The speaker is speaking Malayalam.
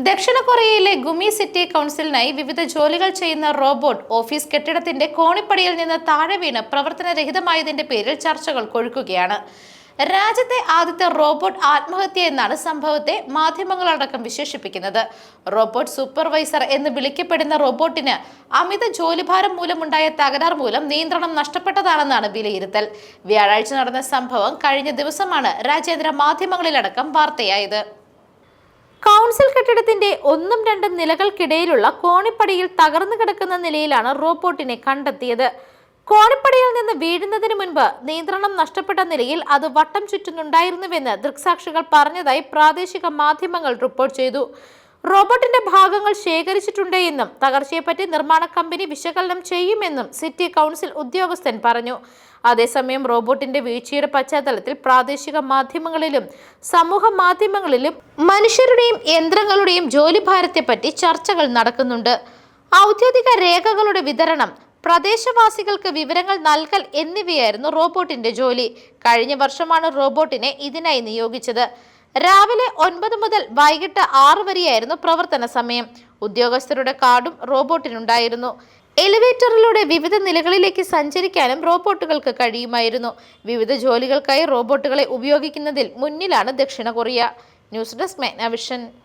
ദക്ഷിണ കൊറിയയിലെ ഗുമി സിറ്റി കൗൺസിലിനായി വിവിധ ജോലികൾ ചെയ്യുന്ന റോബോട്ട് ഓഫീസ് കെട്ടിടത്തിന്റെ കോണിപ്പടിയിൽ നിന്ന് താഴെ വീണ് പ്രവർത്തനരഹിതമായതിന്റെ പേരിൽ ചർച്ചകൾ കൊഴുക്കുകയാണ്. രാജ്യത്തെ ആദ്യത്തെ റോബോട്ട് ആത്മഹത്യ എന്നാണ് സംഭവത്തെ മാധ്യമങ്ങളടക്കം വിശേഷിപ്പിക്കുന്നത്. റോബോട്ട് സൂപ്പർവൈസർ എന്ന് വിളിക്കപ്പെടുന്ന റോബോട്ടിന് അമിത ജോലിഭാരം മൂലമുണ്ടായ തകരാർ മൂലം നിയന്ത്രണം നഷ്ടപ്പെട്ടതാണെന്നാണ് വിലയിരുത്തൽ. വ്യാഴാഴ്ച നടന്ന സംഭവം കഴിഞ്ഞ ദിവസമാണ് രാജ്യാന്തര മാധ്യമങ്ങളിലടക്കം വാർത്തയായത്. കൗൺസിൽ കെട്ടിടത്തിന്റെ 1-2 നിലകൾക്കിടയിലുള്ള കോണിപ്പടിയിൽ തകർന്നു കിടക്കുന്ന നിലയിലാണ് റോബോട്ടിനെ കണ്ടെത്തിയത്. കോണിപ്പടിയിൽ നിന്ന് വീഴുന്നതിന് മുൻപ് നിയന്ത്രണം നഷ്ടപ്പെട്ട നിലയിൽ അത് വട്ടം ചുറ്റുന്നുണ്ടായിരുന്നുവെന്ന് ദൃക്സാക്ഷികൾ പറഞ്ഞതായി പ്രാദേശിക മാധ്യമങ്ങൾ റിപ്പോർട്ട് ചെയ്തു. റോബോട്ടിന്റെ ഭാഗങ്ങൾ ശേഖരിച്ചിട്ടുണ്ട് എന്നും തകർച്ചയെപ്പറ്റി നിർമ്മാണ കമ്പനി വിശകലനം ചെയ്യുമെന്നും സിറ്റി കൗൺസിൽ ഉദ്യോഗസ്ഥൻ പറഞ്ഞു. അതേസമയം റോബോട്ടിന്റെ വീഴ്ചയുടെ പശ്ചാത്തലത്തിൽ പ്രാദേശിക മാധ്യമങ്ങളിലും സമൂഹ മാധ്യമങ്ങളിലും മനുഷ്യരുടെയും യന്ത്രങ്ങളുടെയും ജോലിഭാരത്തെപ്പറ്റി ചർച്ചകൾ നടക്കുന്നുണ്ട്. ഔദ്യോഗിക രേഖകളുടെ വിതരണം, പ്രദേശവാസികൾക്ക് വിവരങ്ങൾ നൽകൽ എന്നിവയായിരുന്നു റോബോട്ടിന്റെ ജോലി. കഴിഞ്ഞ വർഷമാണ് റോബോട്ടിനെ ഇതിനായി നിയോഗിച്ചത്. രാവിലെ 9 മുതൽ വൈകിട്ട് 6 വരെയായിരുന്നു പ്രവർത്തന സമയം. ഉദ്യോഗസ്ഥരുടെ കാർഡും റോബോട്ടിനുണ്ടായിരുന്നു. എലിവേറ്ററിലൂടെ വിവിധ നിലകളിലേക്ക് സഞ്ചരിക്കാനും റോബോട്ടുകൾക്ക് കഴിയുമായിരുന്നു. വിവിധ ജോലികൾക്കായി റോബോട്ടുകളെ ഉപയോഗിക്കുന്നതിൽ മുന്നിലാണ് ദക്ഷിണ കൊറിയ. News desk മെഗ്നാവിഷൻ.